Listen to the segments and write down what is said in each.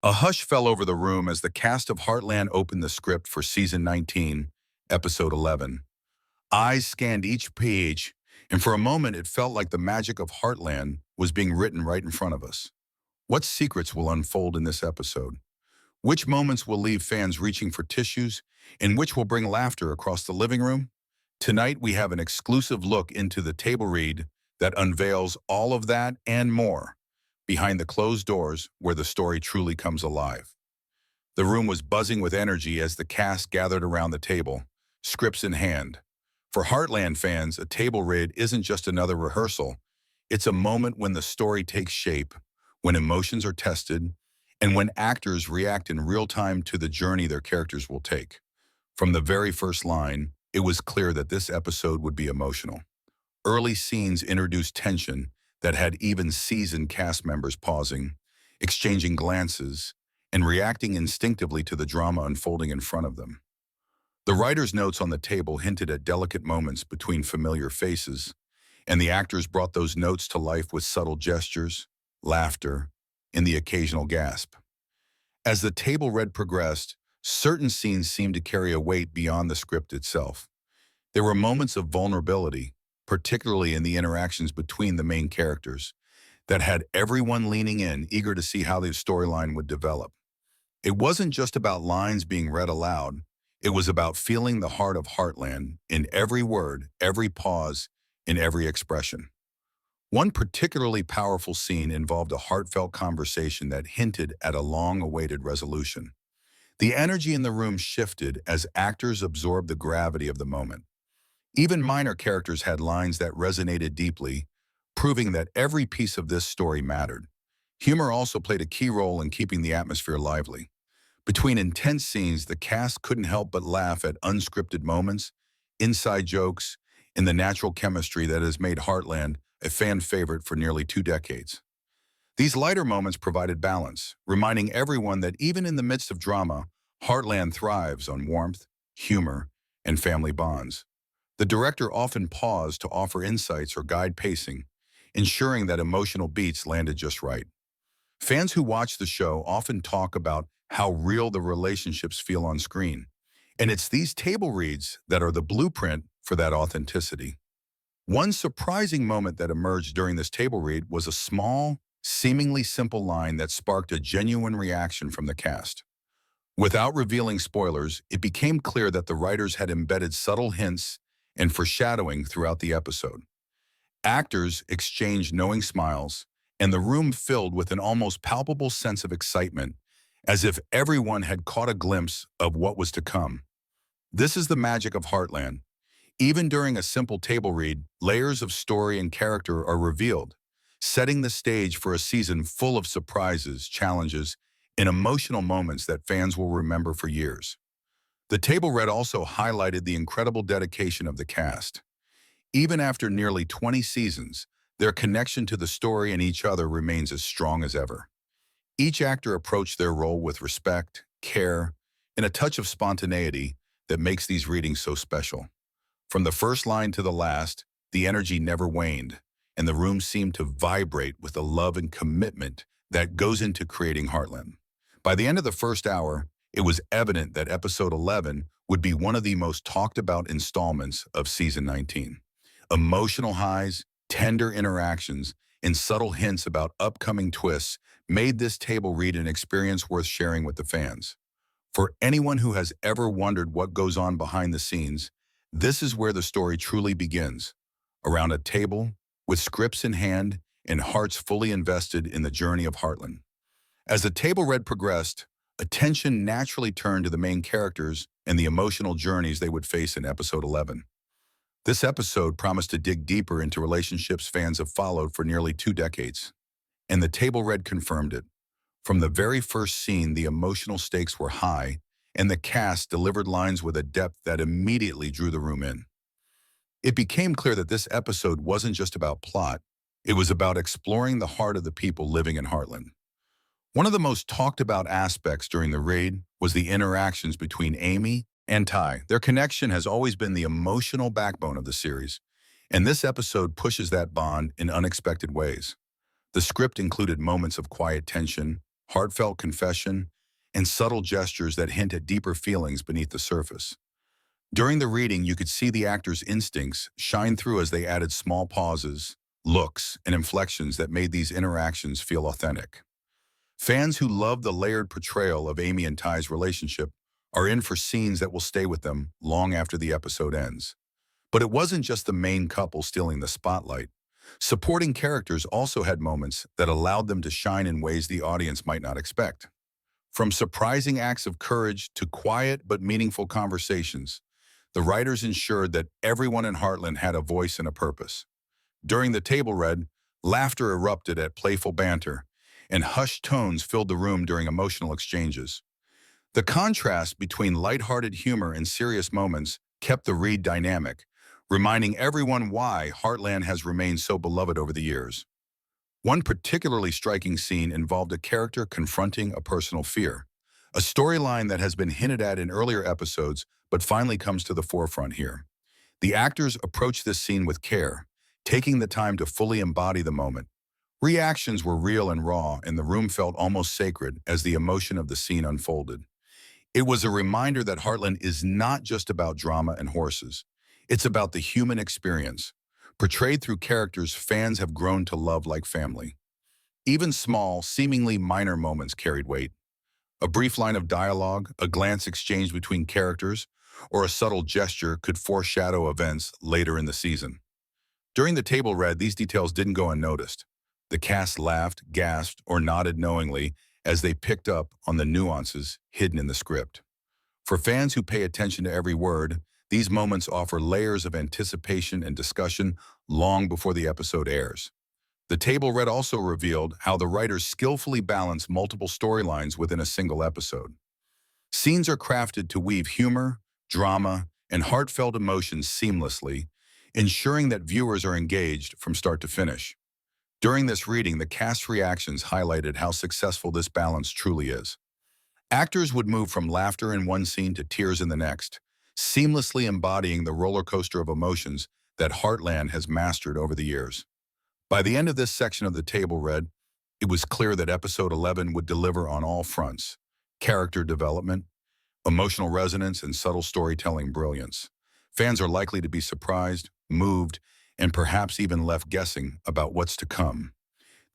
A hush fell over the room as the cast of Heartland opened the script for Season 19, Episode 11. Eyes scanned each page, and for a moment it felt like the magic of Heartland was being written right in front of us. What secrets will unfold in this episode? Which moments will leave fans reaching for tissues, and which will bring laughter across the living room? Tonight we have an exclusive look into the table read that unveils all of that and more behind the closed doors where the story truly comes alive. The room was buzzing with energy as the cast gathered around the table, scripts in hand. For Heartland fans, a table read isn't just another rehearsal. It's a moment when the story takes shape, when emotions are tested, and when actors react in real time to the journey their characters will take. From the very first line, it was clear that this episode would be emotional. Early scenes introduced tension that had even seasoned cast members pausing, exchanging glances, and reacting instinctively to the drama unfolding in front of them. The writer's notes on the table hinted at delicate moments between familiar faces, and the actors brought those notes to life with subtle gestures, laughter, and the occasional gasp. As the table read progressed, certain scenes seemed to carry a weight beyond the script itself. There were moments of vulnerability, particularly in the interactions between the main characters, that had everyone leaning in, eager to see how the storyline would develop. It wasn't just about lines being read aloud. It was about feeling the heart of Heartland in every word, every pause, in every expression. One particularly powerful scene involved a heartfelt conversation that hinted at a long-awaited resolution. The energy in the room shifted as actors absorbed the gravity of the moment. Even minor characters had lines that resonated deeply, proving that every piece of this story mattered. Humor also played a key role in keeping the atmosphere lively. Between intense scenes, the cast couldn't help but laugh at unscripted moments, inside jokes, and the natural chemistry that has made Heartland a fan favorite for nearly 2 decades. These lighter moments provided balance, reminding everyone that even in the midst of drama, Heartland thrives on warmth, humor, and family bonds. The director often paused to offer insights or guide pacing, ensuring that emotional beats landed just right. Fans who watch the show often talk about how real the relationships feel on screen, and it's these table reads that are the blueprint for that authenticity. One surprising moment that emerged during this table read was a small, seemingly simple line that sparked a genuine reaction from the cast. Without revealing spoilers, it became clear that the writers had embedded subtle hints and foreshadowing throughout the episode. Actors exchanged knowing smiles, and the room filled with an almost palpable sense of excitement, as if everyone had caught a glimpse of what was to come. This is the magic of Heartland. Even during a simple table read, layers of story and character are revealed, setting the stage for a season full of surprises, challenges, and emotional moments that fans will remember for years. The table read also highlighted the incredible dedication of the cast. Even after nearly 20 seasons, their connection to the story and each other remains as strong as ever. Each actor approached their role with respect, care, and a touch of spontaneity that makes these readings so special. From the first line to the last, the energy never waned, and the room seemed to vibrate with the love and commitment that goes into creating Heartland. By the end of the first hour, it was evident that episode 11 would be one of the most talked about installments of season 19. Emotional highs, tender interactions, and subtle hints about upcoming twists made this table read an experience worth sharing with the fans. For anyone who has ever wondered what goes on behind the scenes, this is where the story truly begins, around a table, with scripts in hand and hearts fully invested in the journey of Heartland. As the table read progressed, attention naturally turned to the main characters and the emotional journeys they would face in episode 11. This episode promised to dig deeper into relationships fans have followed for nearly 2 decades, and the table read confirmed it. From the very first scene, the emotional stakes were high, and the cast delivered lines with a depth that immediately drew the room in. It became clear that this episode wasn't just about plot, it was about exploring the heart of the people living in Heartland. One of the most talked about aspects during the raid was the interactions between Amy and Ty. Their connection has always been the emotional backbone of the series, and this episode pushes that bond in unexpected ways. The script included moments of quiet tension, heartfelt confession, and subtle gestures that hint at deeper feelings beneath the surface. During the reading, you could see the actors' instincts shine through as they added small pauses, looks, and inflections that made these interactions feel authentic. Fans who love the layered portrayal of Amy and Ty's relationship are in for scenes that will stay with them long after the episode ends. But it wasn't just the main couple stealing the spotlight. Supporting characters also had moments that allowed them to shine in ways the audience might not expect. From surprising acts of courage to quiet but meaningful conversations, the writers ensured that everyone in Heartland had a voice and a purpose. During the table read, laughter erupted at playful banter, and hushed tones filled the room during emotional exchanges. The contrast between lighthearted humor and serious moments kept the read dynamic, reminding everyone why Heartland has remained so beloved over the years. One particularly striking scene involved a character confronting a personal fear, a storyline that has been hinted at in earlier episodes but finally comes to the forefront here. The actors approached this scene with care, taking the time to fully embody the moment. Reactions were real and raw, and the room felt almost sacred as the emotion of the scene unfolded. It was a reminder that Heartland is not just about drama and horses. It's about the human experience, portrayed through characters fans have grown to love like family. Even small, seemingly minor moments carried weight. A brief line of dialogue, a glance exchanged between characters, or a subtle gesture could foreshadow events later in the season. During the table read, these details didn't go unnoticed. The cast laughed, gasped, or nodded knowingly as they picked up on the nuances hidden in the script. For fans who pay attention to every word, these moments offer layers of anticipation and discussion long before the episode airs. The table read also revealed how the writers skillfully balance multiple storylines within a single episode. Scenes are crafted to weave humor, drama, and heartfelt emotions seamlessly, ensuring that viewers are engaged from start to finish. During this reading, the cast's reactions highlighted how successful this balance truly is. Actors would move from laughter in one scene to tears in the next, seamlessly embodying the roller coaster of emotions that Heartland has mastered over the years. By the end of this section of the table read, it was clear that episode 11 would deliver on all fronts: character development, emotional resonance, and subtle storytelling brilliance. Fans are likely to be surprised, moved, and perhaps even left guessing about what's to come.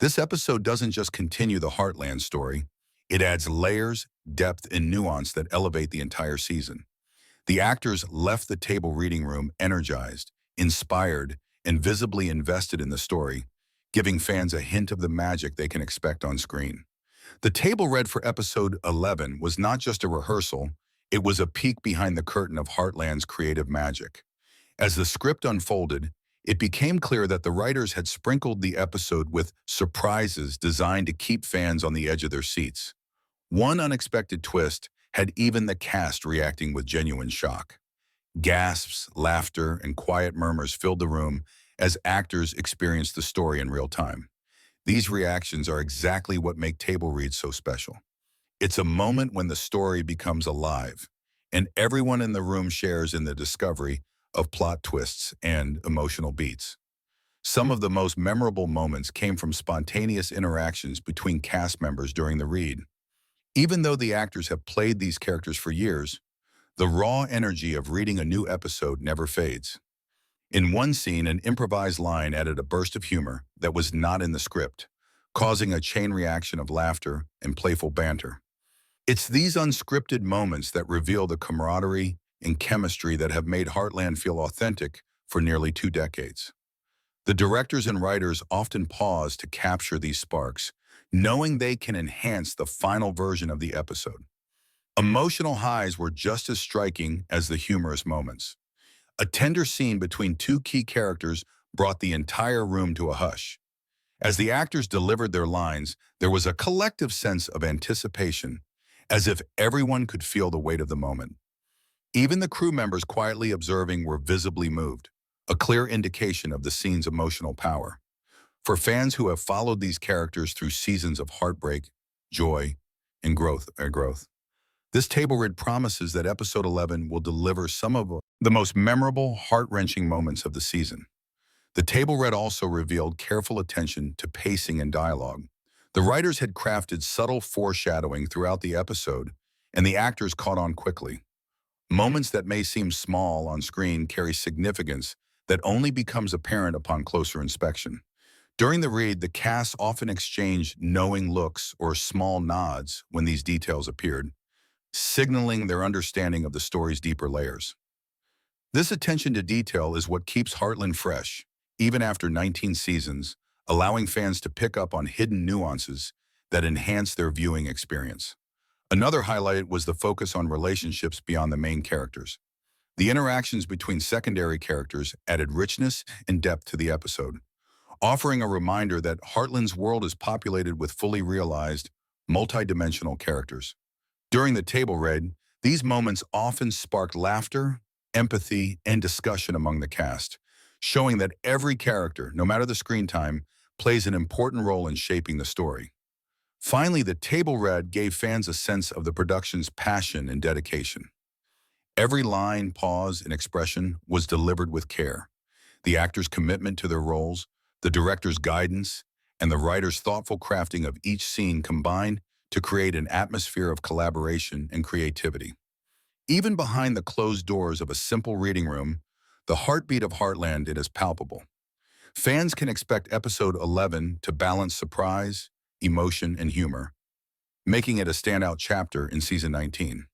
This episode doesn't just continue the Heartland story, it adds layers, depth, and nuance that elevate the entire season. The actors left the table reading room energized, inspired, and visibly invested in the story, giving fans a hint of the magic they can expect on screen. The table read for episode 11 was not just a rehearsal, it was a peek behind the curtain of Heartland's creative magic. As the script unfolded, it became clear that the writers had sprinkled the episode with surprises designed to keep fans on the edge of their seats. One unexpected twist had even the cast reacting with genuine shock. Gasps, laughter, and quiet murmurs filled the room as actors experienced the story in real time. These reactions are exactly what make table reads so special. It's a moment when the story becomes alive, and everyone in the room shares in the discovery of plot twists and emotional beats. Some of the most memorable moments came from spontaneous interactions between cast members during the read. Even though the actors have played these characters for years, the raw energy of reading a new episode never fades. In one scene, an improvised line added a burst of humor that was not in the script, causing a chain reaction of laughter and playful banter. It's these unscripted moments that reveal the camaraderie and chemistry that have made Heartland feel authentic for nearly 2 decades. The directors and writers often pause to capture these sparks, knowing they can enhance the final version of the episode. Emotional highs were just as striking as the humorous moments. A tender scene between two key characters brought the entire room to a hush. As the actors delivered their lines, there was a collective sense of anticipation, as if everyone could feel the weight of the moment. Even the crew members quietly observing were visibly moved, a clear indication of the scene's emotional power. For fans who have followed these characters through seasons of heartbreak, joy, and growth, this table read promises that episode 11 will deliver some of the most memorable, heart-wrenching moments of the season. The table read also revealed careful attention to pacing and dialogue. The writers had crafted subtle foreshadowing throughout the episode, and the actors caught on quickly. Moments that may seem small on screen carry significance that only becomes apparent upon closer inspection. During the read, the cast often exchanged knowing looks or small nods when these details appeared, signaling their understanding of the story's deeper layers. This attention to detail is what keeps Heartland fresh, even after 19 seasons, allowing fans to pick up on hidden nuances that enhance their viewing experience. Another highlight was the focus on relationships beyond the main characters. The interactions between secondary characters added richness and depth to the episode, offering a reminder that Heartland's world is populated with fully realized, multidimensional characters. During the table read, these moments often sparked laughter, empathy, and discussion among the cast, showing that every character, no matter the screen time, plays an important role in shaping the story. Finally, the table read gave fans a sense of the production's passion and dedication. Every line, pause, and expression was delivered with care. The actors' commitment to their roles, the director's guidance, and the writer's thoughtful crafting of each scene combined to create an atmosphere of collaboration and creativity. Even behind the closed doors of a simple reading room, the heartbeat of Heartland is palpable. Fans can expect episode 11 to balance surprise, emotion, and humor, making it a standout chapter in season 19.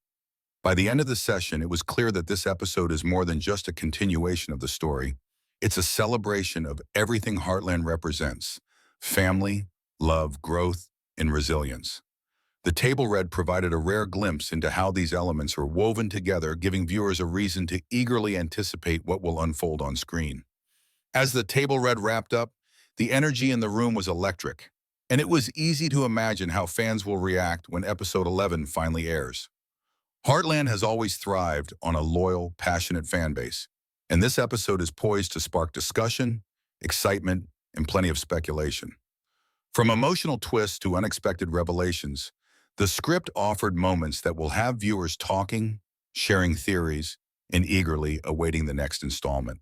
By the end of the session, it was clear that this episode is more than just a continuation of the story. It's a celebration of everything Heartland represents: family, love, growth, and resilience. The table read provided a rare glimpse into how these elements are woven together, giving viewers a reason to eagerly anticipate what will unfold on screen. As the table read wrapped up, the energy in the room was electric, and it was easy to imagine how fans will react when episode 11 finally airs. Heartland has always thrived on a loyal, passionate fan base, and this episode is poised to spark discussion, excitement, and plenty of speculation. From emotional twists to unexpected revelations, the script offered moments that will have viewers talking, sharing theories, and eagerly awaiting the next installment.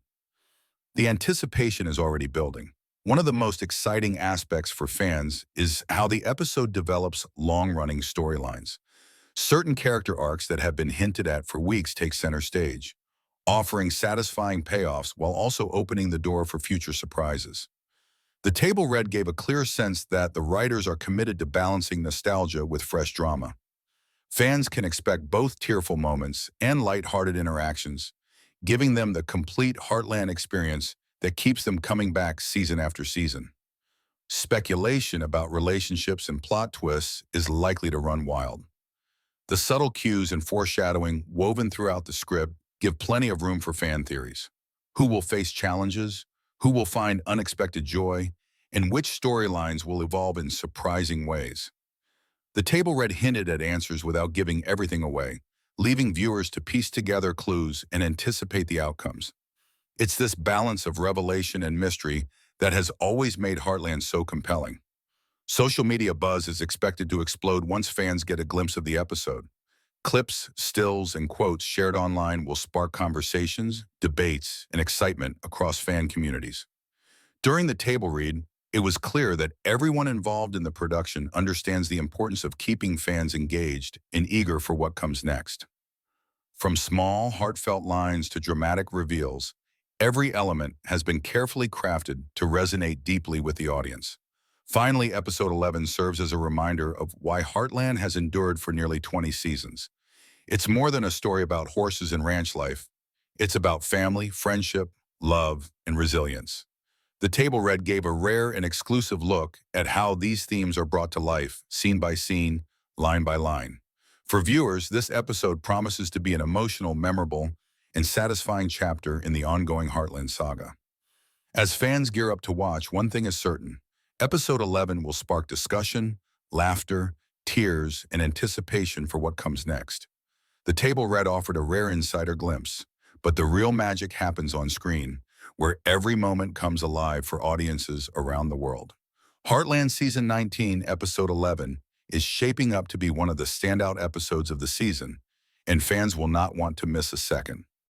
The anticipation is already building. One of the most exciting aspects for fans is how the episode develops long-running storylines. Certain character arcs that have been hinted at for weeks take center stage, offering satisfying payoffs while also opening the door for future surprises. The table read gave a clear sense that the writers are committed to balancing nostalgia with fresh drama. Fans can expect both tearful moments and light-hearted interactions, giving them the complete Heartland experience that keeps them coming back season after season. Speculation about relationships and plot twists is likely to run wild. The subtle cues and foreshadowing woven throughout the script give plenty of room for fan theories. Who will face challenges? Who will find unexpected joy? And which storylines will evolve in surprising ways? The table read hinted at answers without giving everything away, leaving viewers to piece together clues and anticipate the outcomes. It's this balance of revelation and mystery that has always made Heartland so compelling. Social media buzz is expected to explode once fans get a glimpse of the episode. Clips, stills, and quotes shared online will spark conversations, debates, and excitement across fan communities. During the table read, it was clear that everyone involved in the production understands the importance of keeping fans engaged and eager for what comes next. From small, heartfelt lines to dramatic reveals, every element has been carefully crafted to resonate deeply with the audience. Finally, episode 11 serves as a reminder of why Heartland has endured for nearly 20 seasons. It's more than a story about horses and ranch life. It's about family, friendship, love, and resilience. The table read gave a rare and exclusive look at how these themes are brought to life, scene by scene, line by line. For viewers, this episode promises to be an emotional, memorable, and satisfying chapter in the ongoing Heartland saga. As fans gear up to watch, one thing is certain: episode 11 will spark discussion, laughter, tears, and anticipation for what comes next. The table read offered a rare insider glimpse, but the real magic happens on screen, where every moment comes alive for audiences around the world. Heartland Season 19, Episode 11, is shaping up to be one of the standout episodes of the season, and fans will not want to miss a second.